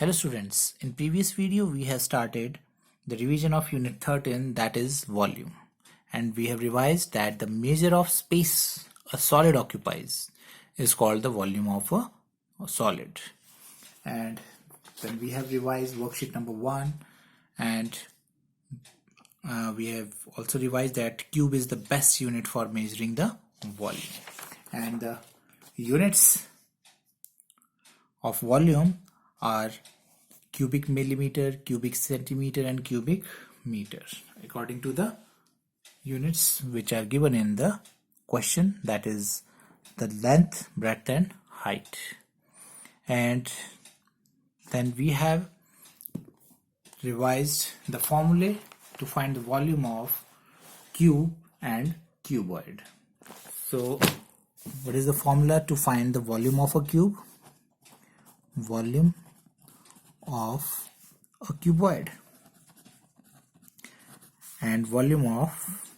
Hello students, in previous video we have started the revision of unit 13, that is volume, and we have revised that the measure of space a solid occupies is called the volume of a solid. And then we have revised worksheet number 1, and we have also revised that cube is the best unit for measuring the volume, and the units of volume are cubic millimeter, cubic centimeter and cubic meter according to the units which are given in the question, that is the length, breadth and height. And then we have revised the formula to find the volume of cube and cuboid. So what is the formula to find the volume of a cube? Volume of a cuboid and volume of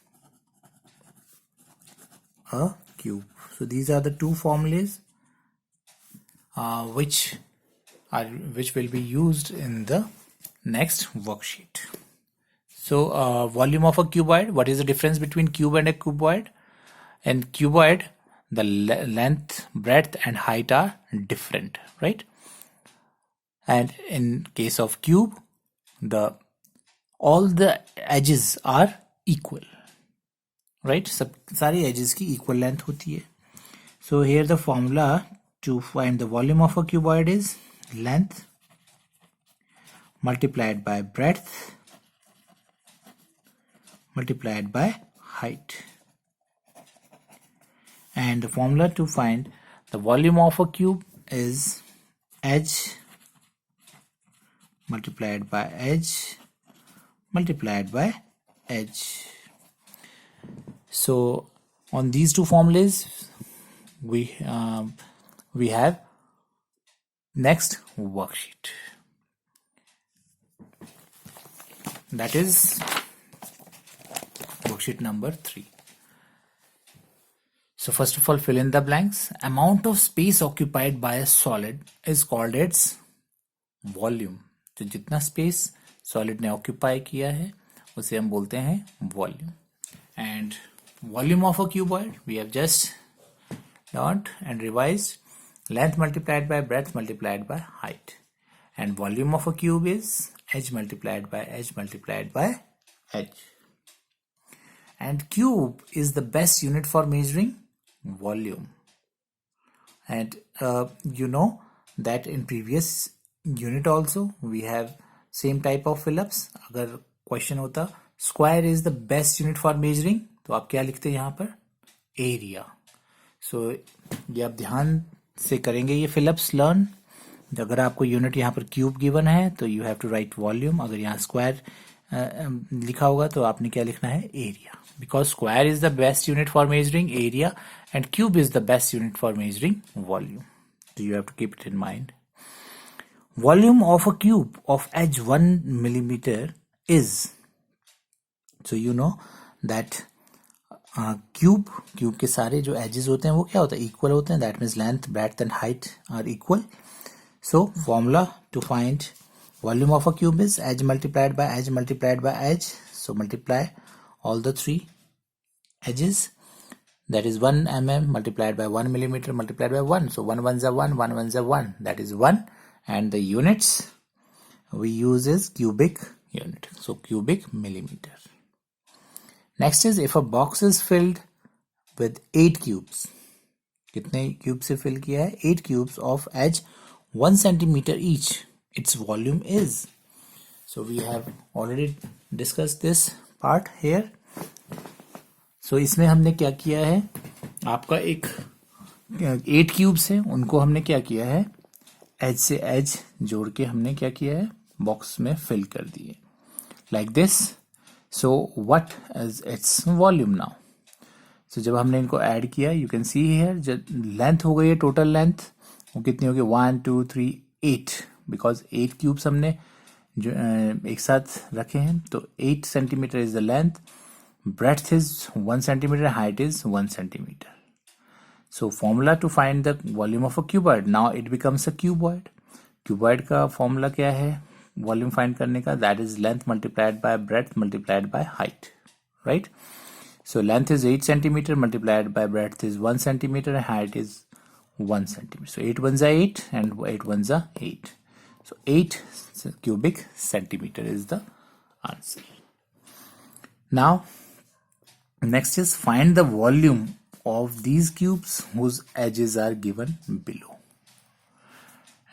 a cube. So these are the two formulas which will be used in the next worksheet. So volume of a cuboid, what is the difference between cube and a cuboid? In cuboid, the length, breadth and height are different, right? And in case of cube, all the edges are equal, right? सारी edges की equal length होती है. So here the formula to find the volume of a cuboid is length multiplied by breadth multiplied by height. And the formula to find the volume of a cube is edge multiplied by edge multiplied by edge. So on these two formulas we have next worksheet, that is worksheet number 3. So first of all, fill in the blanks. Amount of space occupied by a solid is called its volume. तो जितना space solid ने occupy किया है उसे हम बोलते हैं volume. And volume of a cuboid we have just learned and revised length multiplied by breadth multiplied by height. And volume of a cube is edge multiplied by edge multiplied by edge. And cube is the best unit for measuring volume. And you know that in previous unit also we have same type of fill-ups. अगर question होता square is the best unit for measuring, तो आप क्या लिखते हैं यहाँ पर? Area. सो ये आप ध्यान से करेंगे ये फिल-अप्स लर्न. अगर आपको यूनिट यहाँ पर क्यूब गिवन है तो you have to write volume. अगर यहाँ स्क्वायर लिखा होगा तो आपने क्या लिखना है? Area. Because square is the best unit for measuring area and cube is the best unit for measuring volume. So you have to keep it in mind. Volume of a cube of edge 1 millimeter is, so you know that cube के सारे जो edges होते हैं वो क्या होता है? Equal होते हैं. That means length, breadth and height are equal. So formula to find volume of a cube is edge multiplied by edge multiplied by edge. So multiply all the three edges. That is 1 mm multiplied by 1 millimeter multiplied by 1. So 1 ones are 1, 1 ones are 1. That is 1. And the units we use is cubic unit. So cubic millimeter. Next is if a box is filled with 8 cubes. कितने cube से fill किया है? 8 cubes of edge 1 centimeter each. Its volume is. So we have already discussed this part here. So इसमें हमने क्या किया है? आपका एक 8 क्यूब्स है, उनको हमने क्या किया है? एज से एज जोड़ के हमने क्या किया है? बॉक्स में फिल कर दिए like this. So what is its volume now? So जब हमने इनको ऐड किया, यू कैन सी हियर, जब लेंथ हो गई है, टोटल लेंथ वो कितनी होगी? 1 2 3 8. बिकॉज 8 क्यूब्स हमने जो एक साथ रखे हैं, तो 8 centimetre is the length. Breadth is 1 centimeter, height is 1 centimeter. So formula to find the volume of a cuboid. Now it becomes a cuboid. Cuboid का फॉर्मूला क्या है वॉल्यूम फाइंड करने का? That is length multiplied by breadth multiplied by height, right? So length is 8 centimeter multiplied by breadth is 1 centimeter and height is 1 centimeter. So 8 ones are 8 and 8 ones are 8. So 8 cubic centimeter is the answer. Now next is find the volume of these cubes whose edges are given below.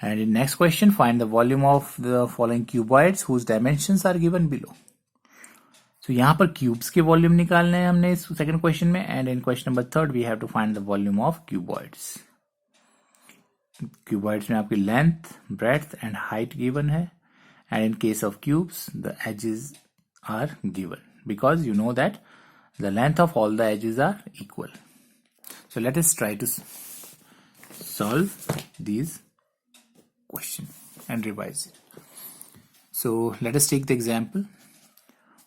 And in next question, find the volume of the following cuboids whose dimensions are given below. तो यहाँ पर cubes के volume निकालने हैं हमने इस second question में, and in question number third we have to find the volume of cuboids. Cuboids में आपकी length, breadth and height given है, and in case of cubes the edges are given because you know that the length of all the edges are equal. So let us try to solve these question and revise it. So let us take the example.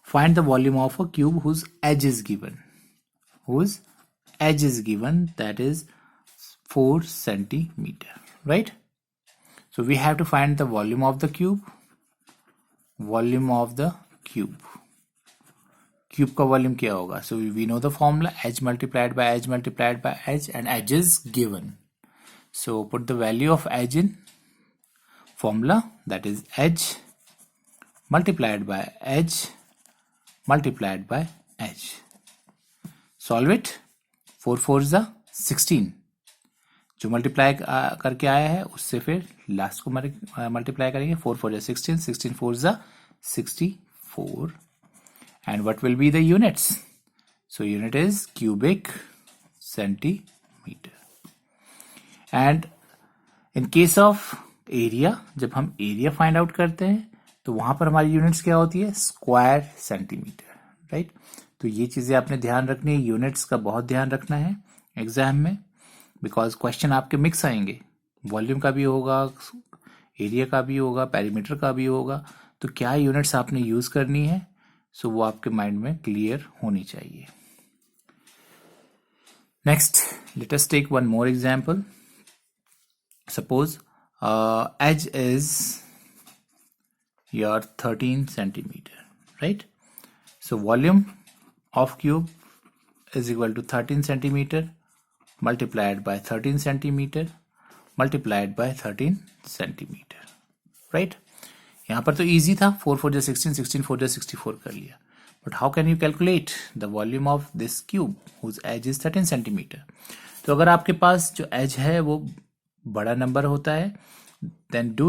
Find the volume of a cube whose edge is given. Whose edge is given, that is 4 centimeter, right? So we have to find the volume of the cube. Volume of the cube. Cube का volume क्या होगा? So we know the formula, edge multiplied by edge multiplied by edge, and edge is given. So put the value of edge in formula, that is edge multiplied by edge multiplied by edge. Solve it. 4 4s are 16. जो multiply करके आया है उससे फिर last को multiply करेंगे. 4 4 is 16, 16 4s are 64. And what will be the units? So unit is cubic centimeter. And in case of area, जब हम एरिया फाइंड आउट करते हैं तो वहां पर हमारी यूनिट्स क्या होती है? Square centimetre, right? तो ये चीजें आपने ध्यान रखनी है, यूनिट्स का बहुत ध्यान रखना है एग्जाम में, बिकॉज क्वेश्चन आपके मिक्स आएंगे. वॉल्यूम का भी होगा, एरिया का भी होगा, पेरीमीटर का भी होगा. तो क्या यूनिट्स आपने यूज करनी है, सो वो आपके माइंड में क्लियर होनी चाहिए. Next let us take one more example. Suppose edge is your 13 centimeter, right? So volume of cube is equal to 13 centimeter multiplied by 13 centimeter multiplied by 13 centimeter, right? यहाँ पर तो easy था, 4 4 जा 16, 16 4 जा 64 कर लिया. But how can you calculate the volume of this cube whose edge is 13 centimeter? तो अगर आपके पास जो edge है वो बड़ा नंबर होता है, then do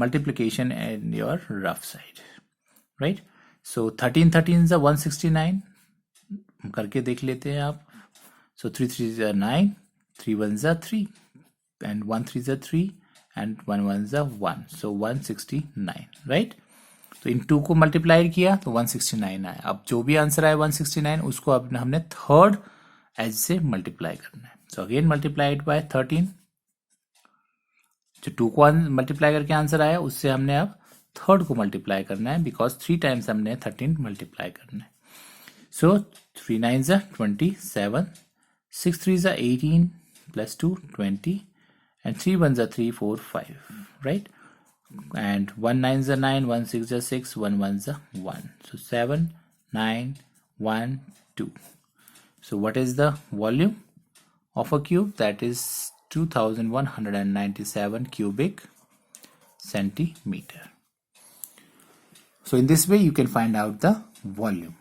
multiplication in your rough side, right? So 13 13s are 169 करके देख लेते हैं आप. So 3 3s are 9, 3 1s are 3, and 1 3s are 3, and 1 1s are 1. So 169, right? तो इन 2 को मल्टीप्लाई किया तो 169 आया. अब जो भी आंसर आया 169 उसको अब हमने थर्ड एज से मल्टीप्लाई करना है. So again multiplied by 13. जो 2 को मल्टीप्लाई करके आंसर आया उससे हमने अब थर्ड को मल्टीप्लाई करना है, बिकॉज 3 टाइम्स हमने 13 मल्टीप्लाई करना है. सो 3 9s are 27, 6 3s are 18 plus 2 20, and 3 1s are 3 4 5, right? And 1 9s are 9, 1 6 are 6, 1 1s are 1. So 7 9 1 2. So what is the volume of a cube? That is 2197 cubic centimeter. So in this way you can find out the volume.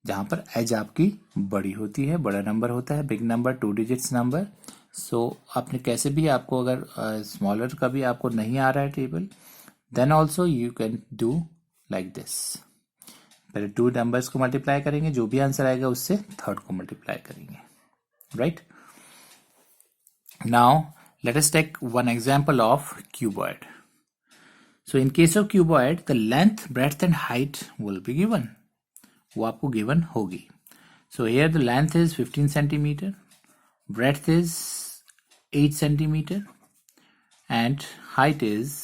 जहां पर as आपकी बड़ी होती है, बड़ा number होता है, big number, 2 digits number. सो आपने कैसे भी, आपको अगर स्मॉलर का भी आपको नहीं आ रहा है table, then also you can do like this. पहले 2 नंबर्स को मल्टीप्लाई करेंगे, जो भी आंसर आएगा उससे थर्ड को मल्टीप्लाई करेंगे, right? Now let us take one example of cuboid. So in case of cuboid, the length, breadth and height will be given. वो आपको given होगी. So here the length is 15 centimeter, breadth is 8 centimeter, and height is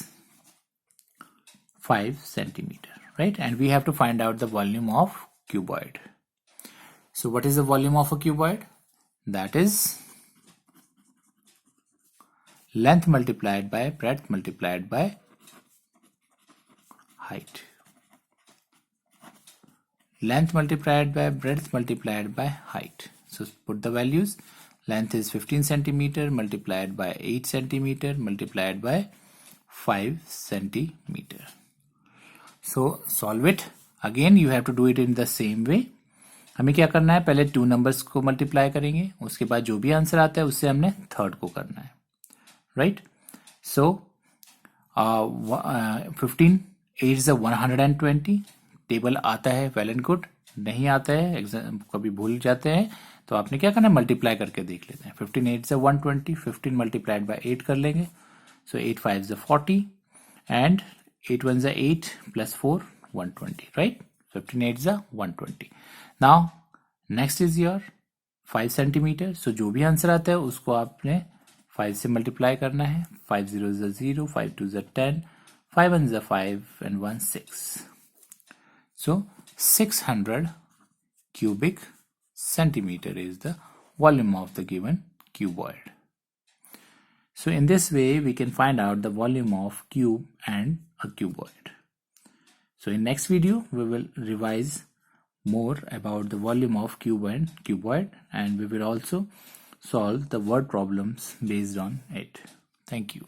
5 centimeter, right? And we have to find out the volume of cuboid. So what is the volume of a cuboid? That is length multiplied by breadth multiplied by height. Length multiplied by breadth multiplied by height. So put the values. Length is 15 centimeter multiplied by 8 centimeter multiplied by 5 centimeter. So solve it. Again you have to do it in the same way. हमें क्या करना है, पहले 2 numbers को multiply करेंगे, उसके बाद जो भी आंसर आता है उससे हमने थर्ड को करना है, राइट. So 15 8 is 120. टेबल आता है, वेल एंड गुड. नहीं आता है, एग्जाम कभी भूल जाते हैं, तो आपने क्या करना है, मल्टीप्लाई करके देख लेते हैं. 15 8 is 120. 15 मल्टीप्लाइड बाय 8 कर लेंगे. So 8 5 is 40 and 8 1 is 8 plus 4 120, right. 15 8 is 120. Now next is your 5 centimetre. सो जो भी आंसर आता है उसको आपने 5 से मल्टीप्लाई करना है. 5 0 is 0, 5 2 is 10, 5 1 is 5 and 1 6. So 600 cubic centimeter is the volume of the given cuboid. So in this way we can find out the volume of cube and a cuboid. So in next video we will revise more about the volume of cube and cuboid, and we will also solve the word problems based on it. Thank you.